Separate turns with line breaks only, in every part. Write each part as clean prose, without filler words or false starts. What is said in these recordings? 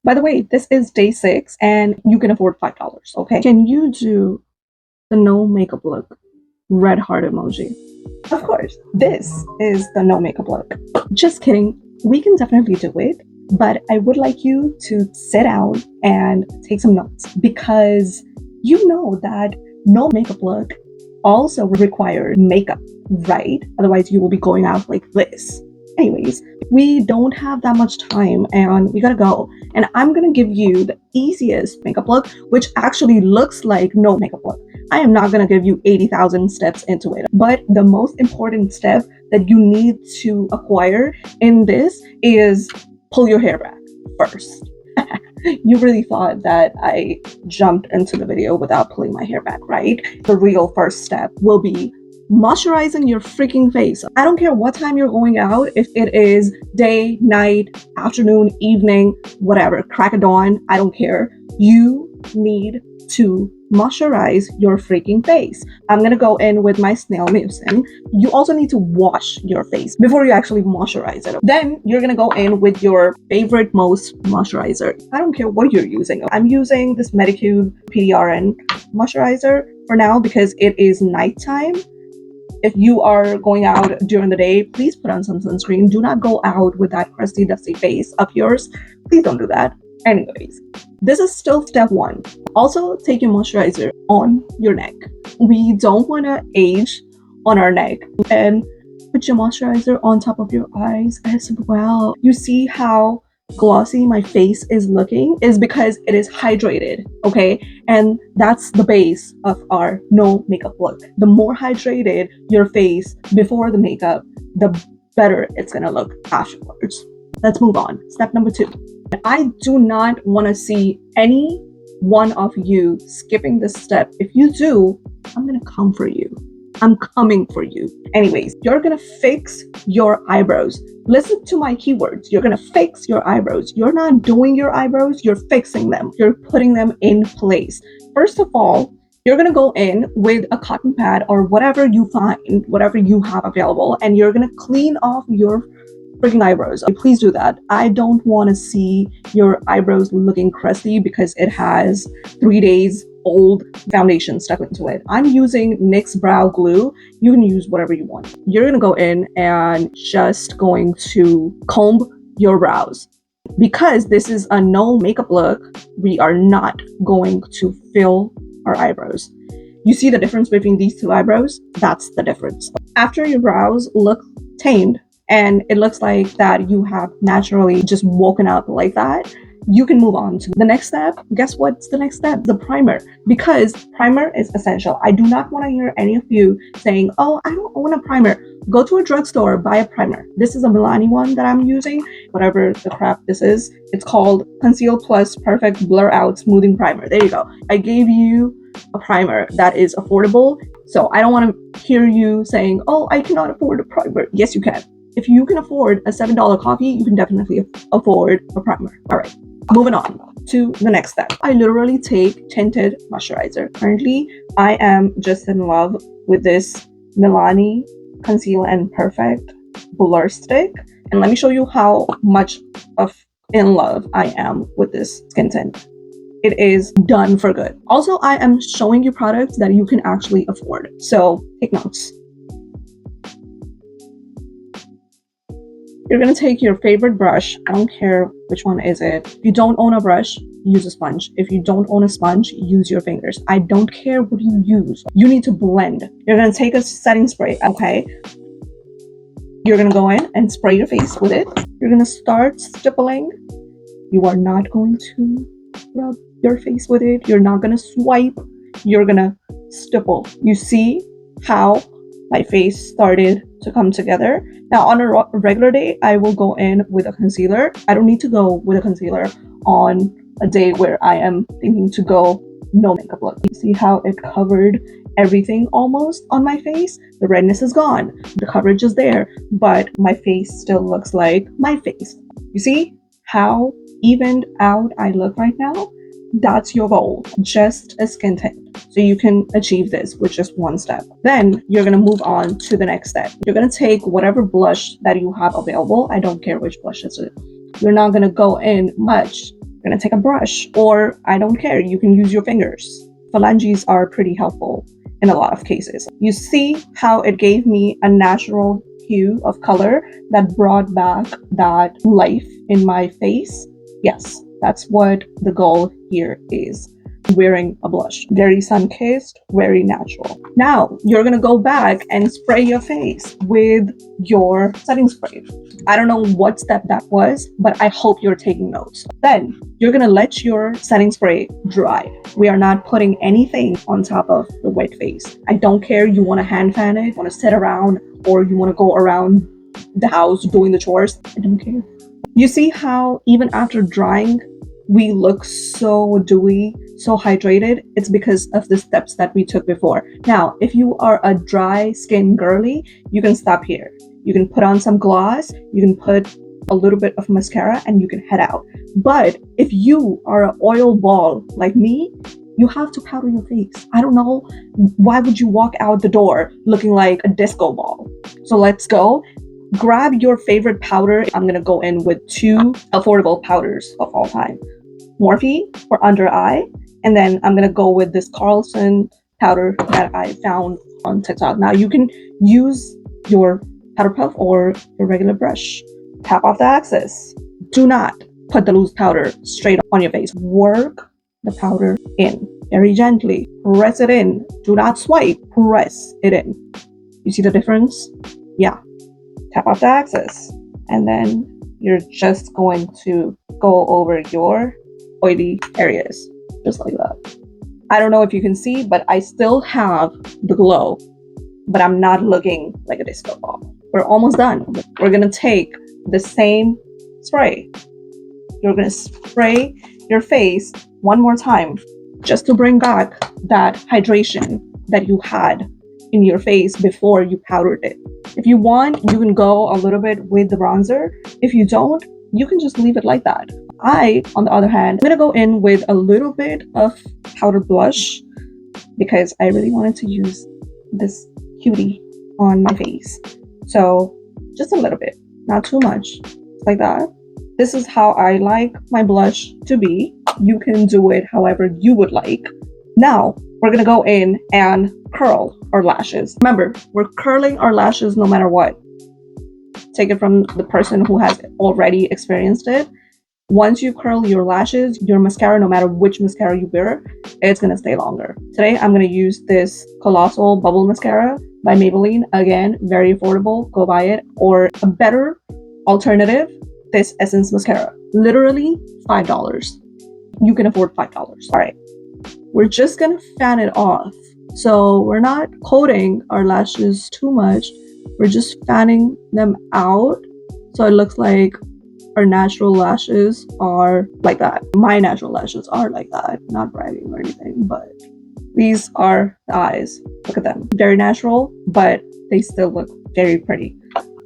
By the way, this is day 6 and you can afford $5, okay? Can you do the no makeup look? Red heart emoji. Of course, this is the no makeup look. Just kidding. We can definitely do it, but I would like you to sit down and take some notes, because you know that no makeup look also requires makeup, right? Otherwise, you will be going out like this. Anyways, we don't have that much time and we gotta go. And I'm gonna give you the easiest makeup look, which actually looks like no makeup look. I am not gonna give you 80,000 steps into it, but the most important step that you need to acquire in this is pull your hair back first. You really thought that I jumped into the video without pulling my hair back, right? The real first step will be moisturizing your freaking face. I don't care what time you're going out, if it is day, night, afternoon, evening, whatever, crack of dawn, I don't care. You need to moisturize your freaking face. I'm gonna go in with my snail mucin. You also need to wash your face before you actually moisturize it. Then you're gonna go in with your favorite most moisturizer. I don't care what you're using. I'm using this Medicube PDRN moisturizer for now because it is nighttime. If you are going out during the day, please put on some sunscreen. Do not go out with that crusty, dusty face of yours. Please don't do that. Anyways, this is still step 1. Also, take your moisturizer on your neck. We don't want to age on our neck. And put your moisturizer on top of your eyes as well. You see how glossy my face is looking is because it is hydrated, okay? And that's the base of our no makeup look. The more hydrated your face before the makeup, the better it's gonna look afterwards. Let's move on. Step number 2. I do not want to see any one of you skipping this step. If you do, I'm gonna come for you. I'm coming for you. Anyways, you're gonna fix your eyebrows. Listen to my keywords. You're gonna fix your eyebrows. You're not doing your eyebrows, you're fixing them. You're putting them in place. First of all, you're gonna go in with a cotton pad or whatever you find, whatever you have available, and you're gonna clean off your freaking eyebrows. Please do that. I don't want to see your eyebrows looking crusty because it has 3 days old foundation stuck into it. I'm using NYX brow glue. You can use whatever you want. You're gonna go in and just going to comb your brows. Because this is a no makeup look, we are not going to fill our eyebrows. You see the difference between these two eyebrows? That's the difference. After your brows look tamed, and it looks like that you have naturally just woken up like that, you can move on to the next step. Guess what's the next step? The primer. Because primer is essential. I do not want to hear any of you saying, oh, I don't own a primer. Go to a drugstore, buy a primer. This is a Milani one that I'm using, whatever the crap this is. It's called Conceal Plus Perfect Blur Out Smoothing Primer. There you go. I gave you a primer that is affordable. So I don't want to hear you saying, oh, I cannot afford a primer. Yes, you can. If you can afford a $7 coffee, you can definitely afford a primer. All right, moving on to the next step. I literally take tinted moisturizer. Currently, I am just in love with this Milani Conceal and Perfect Blur Stick. And let me show you how much of in love I am with this skin tint. It is done for good. Also, I am showing you products that you can actually afford. So take notes. You're gonna take your favorite brush. I don't care which one is it. If you don't own a brush, use a sponge. If you don't own a sponge, use your fingers. I don't care what you use. You need to blend. You're gonna take a setting spray, okay? You're gonna go in and spray your face with it. You're gonna start stippling. You are not going to rub your face with it. You're not gonna swipe. You're gonna stipple. You see how my face started to come together. Now on a regular day, I will go in with a concealer. I don't need to go with a concealer on a day where I am thinking to go no makeup look. You see how it covered everything almost on my face? The redness is gone. The coverage is there, but my face still looks like my face. You see how evened out I look right now? That's your goal, just a skin tint. So you can achieve this with just one step. Then you're gonna move on to the next step. You're gonna take whatever blush that you have available. I don't care which blush is it. You're not gonna go in much. You're gonna take a brush, or I don't care, you can use your fingers. Phalanges are pretty helpful in a lot of cases. You see how it gave me a natural hue of color that brought back that life in my face? Yes, that's what the goal here is. Wearing a blush. Very sun-kissed, very natural. Now, you're gonna go back and spray your face with your setting spray. I don't know what step that was, but I hope you're taking notes. Then, you're gonna let your setting spray dry. We are not putting anything on top of the wet face. I don't care, you wanna hand fan it, wanna sit around, or you wanna go around the house doing the chores. I don't care. You see how even after drying, we look so dewy, so hydrated? It's because of the steps that we took before. Now, if you are a dry skin girly, you can stop here. You can put on some gloss, you can put a little bit of mascara, and you can head out. But if you are an oil ball like me, you have to powder your face. I don't know, why would you walk out the door looking like a disco ball? So let's go. Grab your favorite powder. I'm gonna go in with two affordable powders of all time. Morphe for under eye, and then I'm gonna go with this Carlson powder that I found on TikTok. Now you can use your powder puff or your regular brush. Tap off the excess. Do not put the loose powder straight on your face. Work the powder in very gently. Press it in. Do not swipe. Press it in. You see the difference? Yeah. Tap off the excess, and then you're just going to go over your oily areas, just like that. I don't know if you can see, but I still have the glow, but I'm not looking like a disco ball. We're almost done. We're gonna take the same spray. You're gonna spray your face one more time, just to bring back that hydration that you had in your face before you powdered it. If you want, you can go a little bit with the bronzer. If you don't, you can just leave it like that. I, on the other hand, I'm gonna go in with a little bit of powder blush because I really wanted to use this cutie on my face. So just a little bit, not too much, like that. This is how I like my blush to be. You can do it however you would like. Now, we're gonna go in and curl our lashes. Remember, we're curling our lashes no matter what. Take it from the person who has already experienced it. Once you curl your lashes, your mascara, no matter which mascara you wear, it's gonna stay longer. Today, I'm gonna use this Colossal Bubble Mascara by Maybelline. Again, very affordable, go buy it. Or a better alternative, this Essence Mascara. Literally $5. You can afford $5. All right. We're just gonna fan it off. So we're not coating our lashes too much. We're just fanning them out. So it looks like our natural lashes are like that. My natural lashes are like that. Not bragging or anything, but these are the eyes. Look at them. Very natural, but they still look very pretty.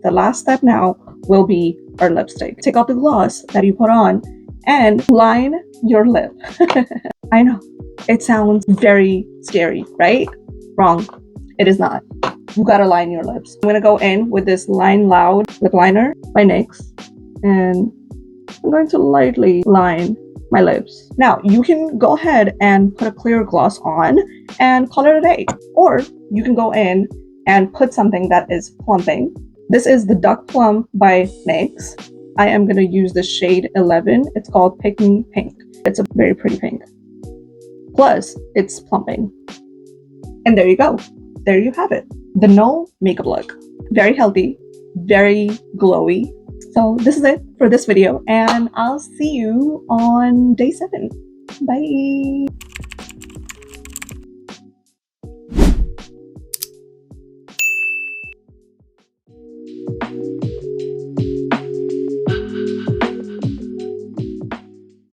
The last step now will be our lipstick. Take out the gloss that you put on and line your lip. I know. It sounds very scary, right? Wrong. It is not. You gotta line your lips. I'm gonna go in with this Line Loud lip liner by NYX, and I'm going to lightly line my lips. Now, you can go ahead and put a clear gloss on and call it a day. Or you can go in and put something that is plumping. This is the Duck Plump by NYX. I am gonna use the shade 11. It's called Pigment Pink. It's a very pretty pink. Plus, it's plumping. And there you go. There you have it. The no makeup look. Very healthy, very glowy. So this is it for this video, and I'll see you on day 7. Bye.